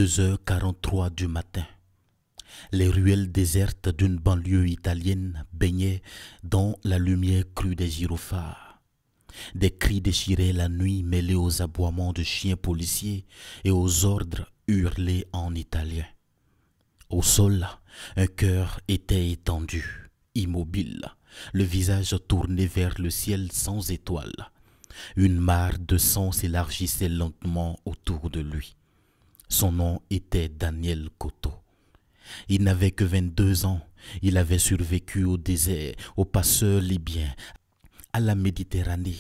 2h43 du matin. Les ruelles désertes d'une banlieue italienne baignaient dans la lumière crue des gyrophares. Des cris déchiraient la nuit mêlés aux aboiements de chiens policiers et aux ordres hurlés en italien. Au sol, un cœur était étendu, immobile, le visage tourné vers le ciel sans étoiles. Une mare de sang s'élargissait lentement autour de lui. Son nom était Daniel Cotto. Il n'avait que 22 ans. Il avait survécu au désert, aux passeurs libyens, à la Méditerranée.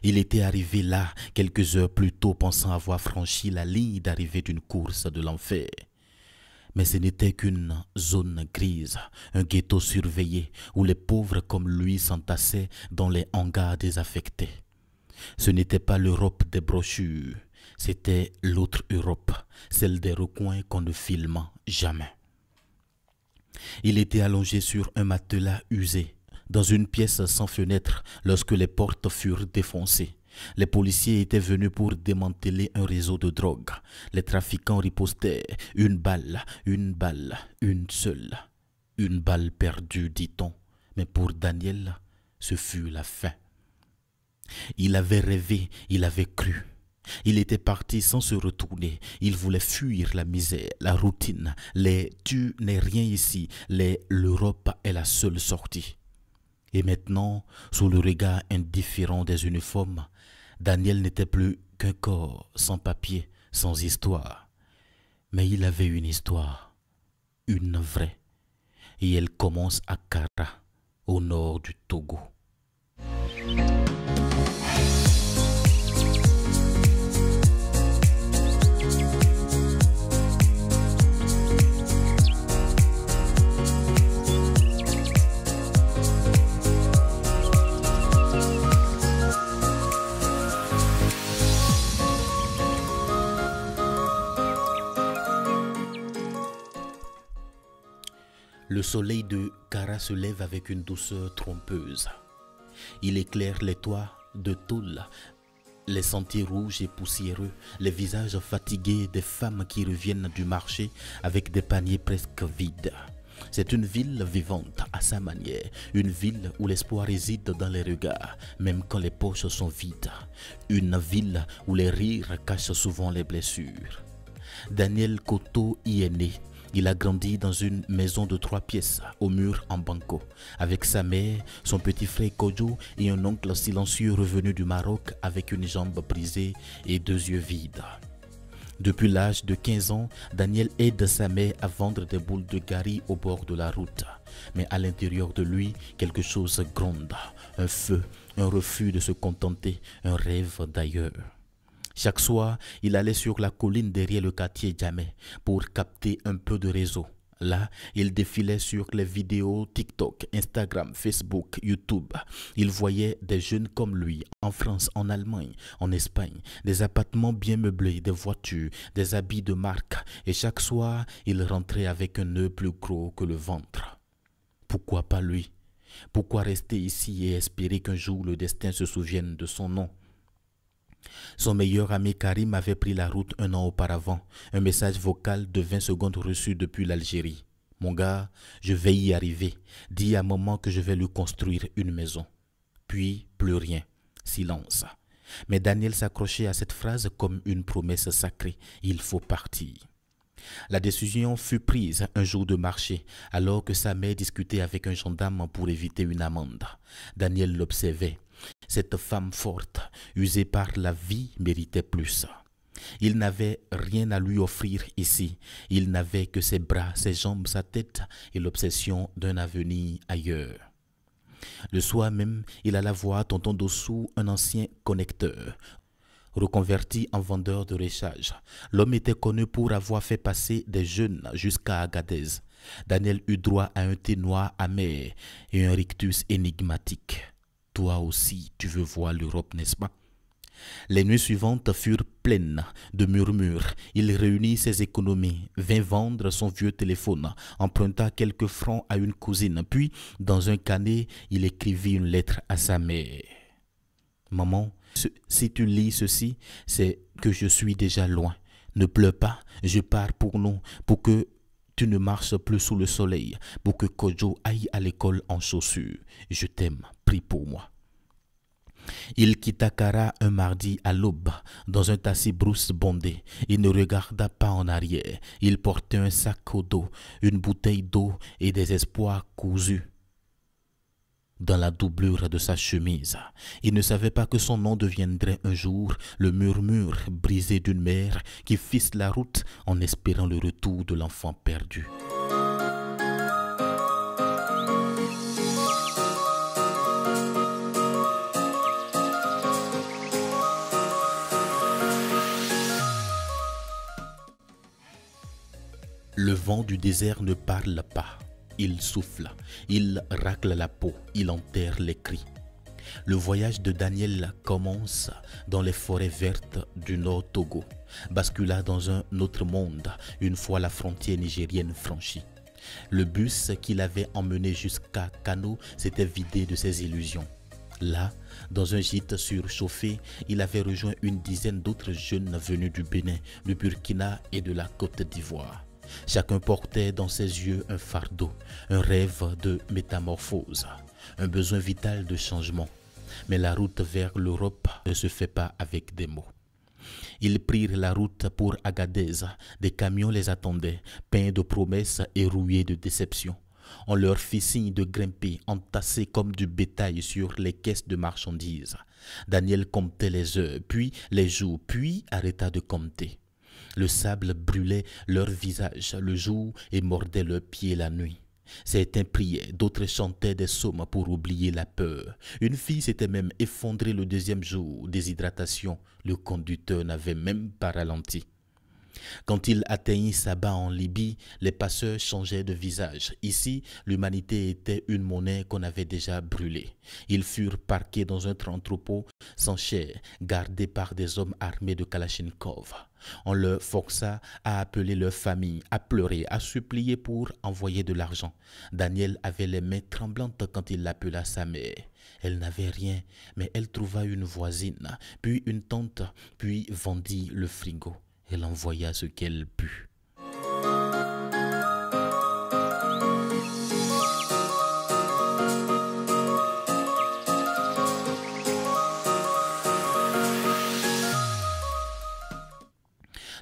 Il était arrivé là quelques heures plus tôt pensant avoir franchi la ligne d'arrivée d'une course de l'enfer. Mais ce n'était qu'une zone grise, un ghetto surveillé où les pauvres comme lui s'entassaient dans les hangars désaffectés. Ce n'était pas l'Europe des brochures, c'était l'autre Europe, celle des recoins qu'on ne filme jamais. Il était allongé sur un matelas usé, dans une pièce sans fenêtre lorsque les portes furent défoncées. Les policiers étaient venus pour démanteler un réseau de drogue. Les trafiquants ripostaient. Une balle, une seule. Une balle perdue, dit-on. Mais pour Daniel, ce fut la fin. Il avait rêvé, il avait cru. Il était parti sans se retourner. Il voulait fuir la misère, la routine, les « tu n'es rien ici », les « l'Europe est la seule sortie ». Et maintenant, sous le regard indifférent des uniformes, Daniel n'était plus qu'un corps sans papier, sans histoire. Mais il avait une histoire, une vraie, et elle commence à Kara, au nord du Togo. Le soleil de Kara se lève avec une douceur trompeuse. Il éclaire les toits de tôle, les sentiers rouges et poussiéreux, les visages fatigués des femmes qui reviennent du marché avec des paniers presque vides. C'est une ville vivante à sa manière, une ville où l'espoir réside dans les regards, même quand les poches sont vides. Une ville où les rires cachent souvent les blessures. Daniel Cotto y est né. Il a grandi dans une maison de 3 pièces, au mur en banco, avec sa mère, son petit frère Kodjo et un oncle silencieux revenu du Maroc avec une jambe brisée et 2 yeux vides. Depuis l'âge de 15 ans, Daniel aide sa mère à vendre des boules de gari au bord de la route. Mais à l'intérieur de lui, quelque chose gronde, un feu, un refus de se contenter, un rêve d'ailleurs. Chaque soir, il allait sur la colline derrière le quartier Djamé pour capter un peu de réseau. Là, il défilait sur les vidéos TikTok, Instagram, Facebook, YouTube. Il voyait des jeunes comme lui, en France, en Allemagne, en Espagne, des appartements bien meublés, des voitures, des habits de marque. Et chaque soir, il rentrait avec un nœud plus gros que le ventre. Pourquoi pas lui? Pourquoi rester ici et espérer qu'un jour le destin se souvienne de son nom? Son meilleur ami Karim avait pris la route 1 an auparavant. Un message vocal de 20 secondes reçu depuis l'Algérie. « Mon gars, je vais y arriver. Dis à maman que je vais lui construire une maison. » Puis, plus rien. Silence. Mais Daniel s'accrochait à cette phrase comme une promesse sacrée. Il faut partir. La décision fut prise un jour de marché, alors que sa mère discutait avec un gendarme pour éviter une amende. Daniel l'observait. Cette femme forte, usée par la vie, méritait plus. Il n'avait rien à lui offrir ici. Il n'avait que ses bras, ses jambes, sa tête et l'obsession d'un avenir ailleurs. Le soir même, il alla voir tonton Dossou, un ancien connecteur, reconverti en vendeur de recharge. L'homme était connu pour avoir fait passer des jeunes jusqu'à Agadez. Daniel eut droit à un thé noir amer et un rictus énigmatique. Toi aussi, tu veux voir l'Europe, n'est-ce pas? Les nuits suivantes furent pleines de murmures. Il réunit ses économies, vint vendre son vieux téléphone, emprunta quelques francs à une cousine, puis, dans un carnet, il écrivit une lettre à sa mère. « Maman, si tu lis ceci, c'est que je suis déjà loin. Ne pleure pas, je pars pour nous, pour que tu ne marches plus sous le soleil, pour que Kojo aille à l'école en chaussures. Je t'aime, prie pour moi. Il quitta Kara un mardi à l'aube, dans un taxi-brousse bondé. Il ne regarda pas en arrière. Il portait un sac au dos, une bouteille d'eau et des espoirs cousus dans la doublure de sa chemise. Il ne savait pas que son nom deviendrait un jour le murmure brisé d'une mère qui fisse la route en espérant le retour de l'enfant perdu. Le vent du désert ne parle pas. Il souffle, il racle la peau, il enterre les cris. Le voyage de Daniel commence dans les forêts vertes du Nord Togo, bascula dans un autre monde une fois la frontière nigérienne franchie. Le bus qui l'avait emmené jusqu'à Kano s'était vidé de ses illusions. Là, dans un gîte surchauffé, il avait rejoint une dizaine d'autres jeunes venus du Bénin, du Burkina et de la Côte d'Ivoire. Chacun portait dans ses yeux un fardeau, un rêve de métamorphose, un besoin vital de changement. Mais la route vers l'Europe ne se fait pas avec des mots. Ils prirent la route pour Agadez. Des camions les attendaient, peints de promesses et rouillés de déceptions. On leur fit signe de grimper, entassés comme du bétail sur les caisses de marchandises. Daniel comptait les heures, puis les jours, puis arrêta de compter. Le sable brûlait leurs visages le jour et mordait leurs pieds la nuit. Certains priaient, d'autres chantaient des psaumes pour oublier la peur. Une fille s'était même effondrée le deuxième jour, déshydratation. Le conducteur n'avait même pas ralenti. Quand il atteignit Saba en Libye, les passeurs changeaient de visage. Ici, l'humanité était une monnaie qu'on avait déjà brûlée. Ils furent parqués dans un entrepôt sans chair, gardés par des hommes armés de Kalachnikov. On leur força à appeler leur famille, à pleurer, à supplier pour envoyer de l'argent. Daniel avait les mains tremblantes quand il appela sa mère. Elle n'avait rien, mais elle trouva une voisine, puis une tante, puis vendit le frigo. Elle envoya ce qu'elle put.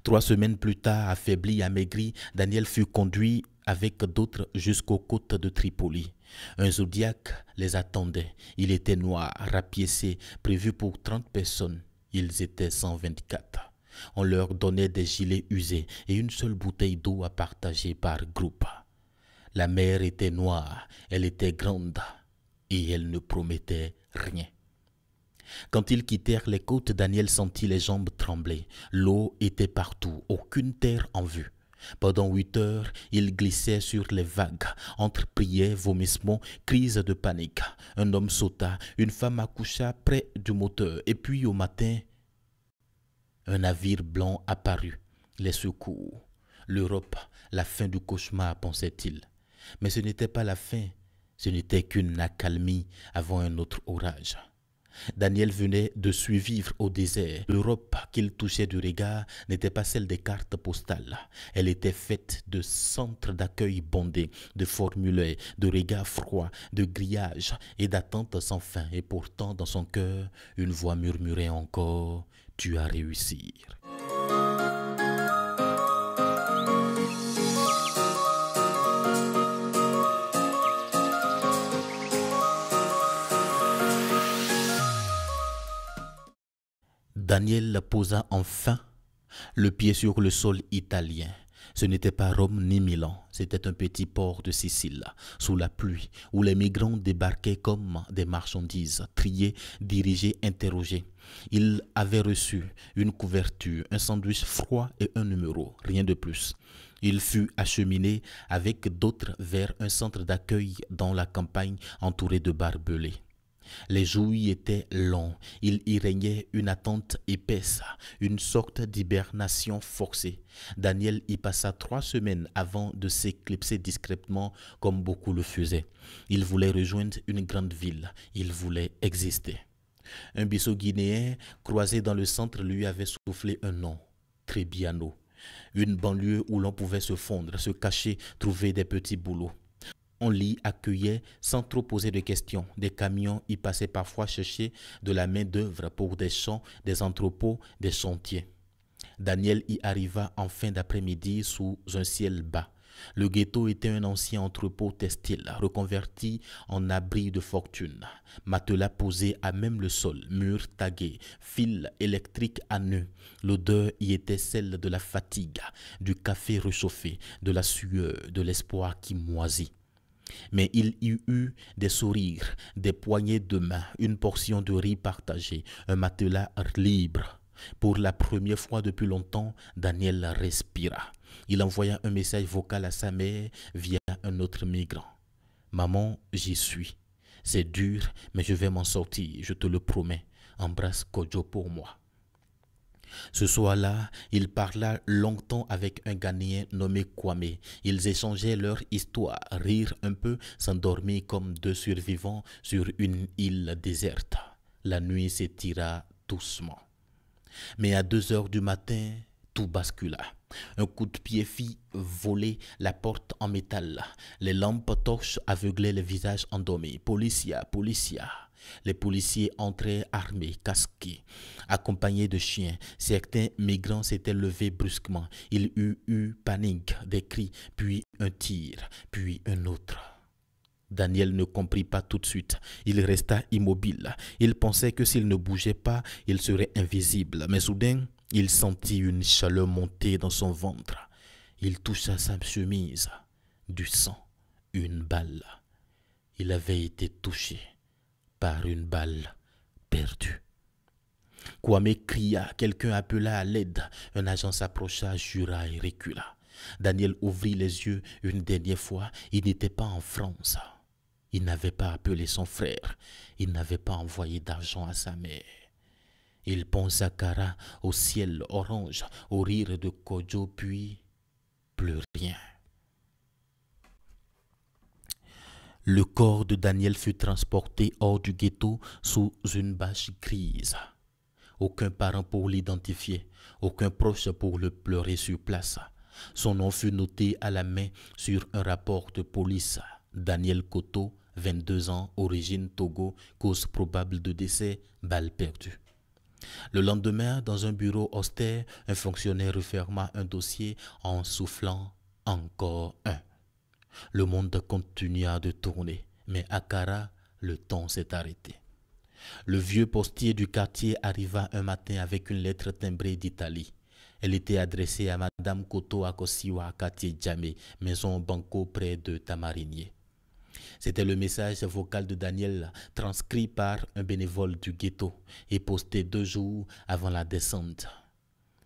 Trois semaines plus tard, affaibli, amaigri, Daniel fut conduit avec d'autres jusqu'aux côtes de Tripoli. Un Zodiac les attendait. Il était noir, rapiécé, prévu pour 30 personnes. Ils étaient 124. On leur donnait des gilets usés et une seule bouteille d'eau à partager par groupe. La mer était noire, elle était grande et elle ne promettait rien. Quand ils quittèrent les côtes, Daniel sentit les jambes trembler. L'eau était partout, aucune terre en vue. Pendant 8 heures, il glissait sur les vagues, entre prières, vomissements, crises de panique. Un homme sauta, une femme accoucha près du moteur, et puis au matin, un navire blanc apparut. Les secours. L'Europe, la fin du cauchemar, pensait-il. Mais ce n'était pas la fin, ce n'était qu'une accalmie avant un autre orage. Daniel venait de survivre au désert. L'Europe qu'il touchait du regard n'était pas celle des cartes postales. Elle était faite de centres d'accueil bondés, de formulaires, de regards froids, de grillages et d'attentes sans fin. Et pourtant, dans son cœur, une voix murmurait encore « Tu as réussi ». Daniel posa enfin le pied sur le sol italien. Ce n'était pas Rome ni Milan, c'était un petit port de Sicile, sous la pluie, où les migrants débarquaient comme des marchandises, triées, dirigées, interrogées. Il avait reçu une couverture, un sandwich froid et un numéro, rien de plus. Il fut acheminé avec d'autres vers un centre d'accueil dans la campagne entouré de barbelés. Les jours y étaient longs, il y régnait une attente épaisse, une sorte d'hibernation forcée. Daniel y passa 3 semaines avant de s'éclipser discrètement comme beaucoup le faisaient. Il voulait rejoindre une grande ville, il voulait exister. Un biseau guinéen croisé dans le centre lui avait soufflé un nom, Trebbiano. Une banlieue où l'on pouvait se fondre, se cacher, trouver des petits boulots. On l'y accueillait sans trop poser de questions. Des camions y passaient parfois chercher de la main-d'œuvre pour des champs, des entrepôts, des chantiers. Daniel y arriva en fin d'après-midi sous un ciel bas. Le ghetto était un ancien entrepôt textile reconverti en abri de fortune. Matelas posés à même le sol, murs tagués, fils électriques à nœuds. L'odeur y était celle de la fatigue, du café réchauffé, de la sueur, de l'espoir qui moisit. Mais il y eut des sourires, des poignées de main, une portion de riz partagée, un matelas libre. Pour la première fois depuis longtemps, Daniel respira. Il envoya un message vocal à sa mère via un autre migrant. « Maman, j'y suis. C'est dur, mais je vais m'en sortir, je te le promets. Embrasse Kodjo pour moi. » Ce soir-là, il parla longtemps avec un Ghanéen nommé Kwame. Ils échangeaient leur histoire, rirent un peu, s'endormirent comme deux survivants sur une île déserte. La nuit s'étira doucement. Mais à 2 heures du matin, tout bascula. Un coup de pied fit voler la porte en métal. Les lampes torches aveuglaient les visages endormis. Policia, policia. Les policiers entraient armés, casqués, accompagnés de chiens. Certains migrants s'étaient levés brusquement. Il y eut panique, des cris, puis un tir, puis un autre. Daniel ne comprit pas tout de suite. Il resta immobile. Il pensait que s'il ne bougeait pas, il serait invisible. Mais soudain, il sentit une chaleur monter dans son ventre. Il toucha sa chemise. Du sang, une balle. Il avait été touché par une balle perdue. Kwame cria, quelqu'un appela à l'aide. Un agent s'approcha, jura et recula. Daniel ouvrit les yeux une dernière fois. Il n'était pas en France. Il n'avait pas appelé son frère. Il n'avait pas envoyé d'argent à sa mère. Il pensa Kara au ciel orange, au rire de Kodjo, puis plus rien. Le corps de Daniel fut transporté hors du ghetto sous une bâche grise. Aucun parent pour l'identifier, aucun proche pour le pleurer sur place. Son nom fut noté à la main sur un rapport de police. Daniel Koto, 22 ans, origine Togo, cause probable de décès, balle perdue. Le lendemain, dans un bureau austère, un fonctionnaire referma un dossier en soufflant encore un. Le monde continua de tourner, mais à Kara, le temps s'est arrêté. Le vieux postier du quartier arriva un matin avec une lettre timbrée d'Italie. Elle était adressée à Madame Koto Akosiwa quartier Djamé, maison Banco près de Tamarinier. C'était le message vocal de Daniel transcrit par un bénévole du ghetto et posté 2 jours avant la descente.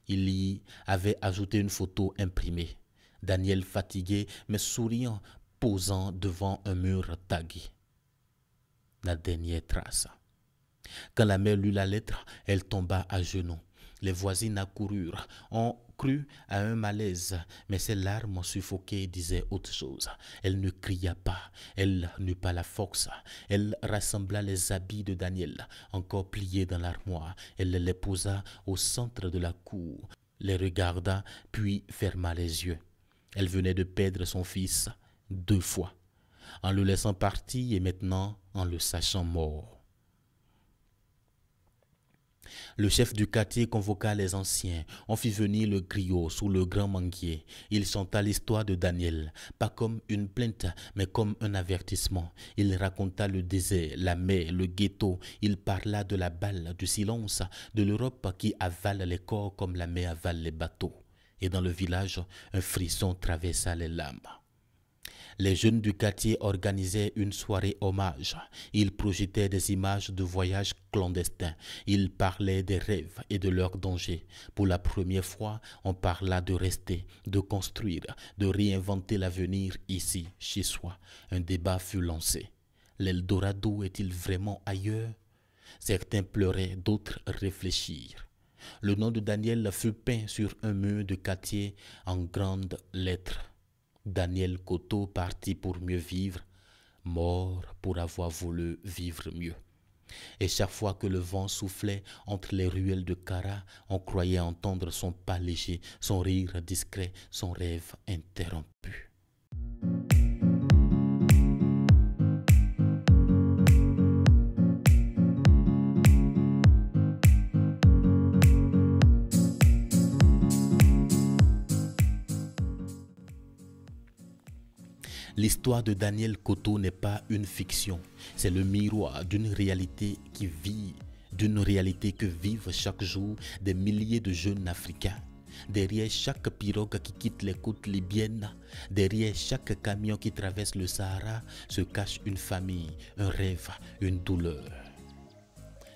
Il y avait ajouté une photo imprimée. Daniel fatigué mais souriant posant devant un mur tagué. La dernière trace. Quand la mère lut la lettre, elle tomba à genoux. Les voisines accoururent. On crut à un malaise, mais ses larmes suffoquées disaient autre chose. Elle ne cria pas, elle n'eut pas la force. Elle rassembla les habits de Daniel, encore pliés dans l'armoire. Elle les posa au centre de la cour, les regarda, puis ferma les yeux. Elle venait de perdre son fils 2 fois, en le laissant partir et maintenant en le sachant mort. Le chef du quartier convoqua les anciens. On fit venir le griot sous le grand manguier. Il chanta l'histoire de Daniel, pas comme une plainte, mais comme un avertissement. Il raconta le désert, la mer, le ghetto. Il parla de la balle, du silence, de l'Europe qui avale les corps comme la mer avale les bateaux. Et dans le village, un frisson traversa les lames. Les jeunes du quartier organisaient une soirée hommage. Ils projetaient des images de voyages clandestins. Ils parlaient des rêves et de leurs dangers. Pour la première fois, on parla de rester, de construire, de réinventer l'avenir ici, chez soi. Un débat fut lancé. L'Eldorado est-il vraiment ailleurs? Certains pleuraient, d'autres réfléchirent. Le nom de Daniel fut peint sur un mur de quartier en grandes lettres. Daniel Koto parti pour mieux vivre, mort pour avoir voulu vivre mieux. Et chaque fois que le vent soufflait entre les ruelles de Kara, on croyait entendre son pas léger, son rire discret, son rêve interrompu. L'histoire de Daniel Koto n'est pas une fiction, c'est le miroir d'une réalité que vivent chaque jour des milliers de jeunes Africains. Derrière chaque pirogue qui quitte les côtes libyennes, derrière chaque camion qui traverse le Sahara, se cache une famille, un rêve, une douleur.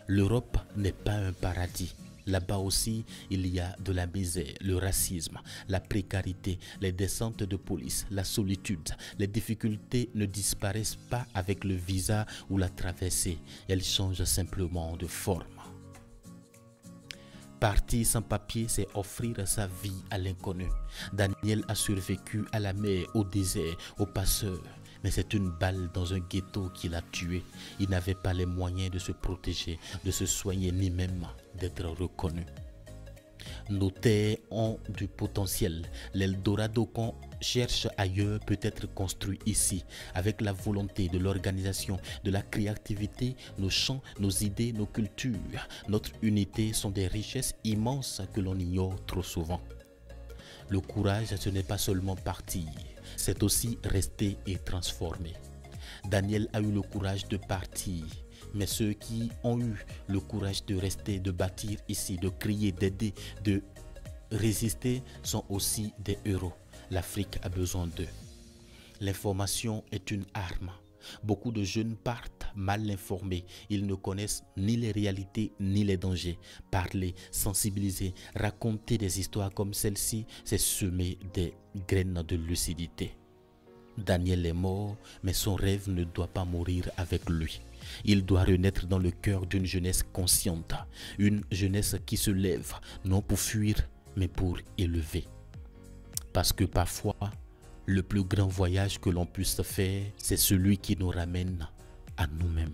L'Europe n'est pas un paradis. Là-bas aussi, il y a de la misère, le racisme, la précarité, les descentes de police, la solitude. Les difficultés ne disparaissent pas avec le visa ou la traversée. Elles changent simplement de forme. Partir sans papier, c'est offrir sa vie à l'inconnu. Daniel a survécu à la mer, au désert, aux passeurs. Mais c'est une balle dans un ghetto qui l'a tué. Il n'avait pas les moyens de se protéger, de se soigner, ni même d'être reconnu. Nos terres ont du potentiel. L'Eldorado qu'on cherche ailleurs peut être construit ici. Avec la volonté de l'organisation, de la créativité, nos chants, nos idées, nos cultures, notre unité sont des richesses immenses que l'on ignore trop souvent. Le courage, ce n'est pas seulement partir, c'est aussi rester et transformer. Daniel a eu le courage de partir, mais ceux qui ont eu le courage de rester, de bâtir ici, de crier, d'aider, de résister sont aussi des héros. L'Afrique a besoin d'eux. L'information est une arme. Beaucoup de jeunes partent mal informés. Ils ne connaissent ni les réalités ni les dangers. Parler, sensibiliser, raconter des histoires comme celle-ci, c'est semer des graines de lucidité. Daniel est mort, mais son rêve ne doit pas mourir avec lui. Il doit renaître dans le cœur d'une jeunesse consciente, une jeunesse qui se lève, non pour fuir, mais pour élever. Parce que parfois, le plus grand voyage que l'on puisse faire, c'est celui qui nous ramène à nous-mêmes.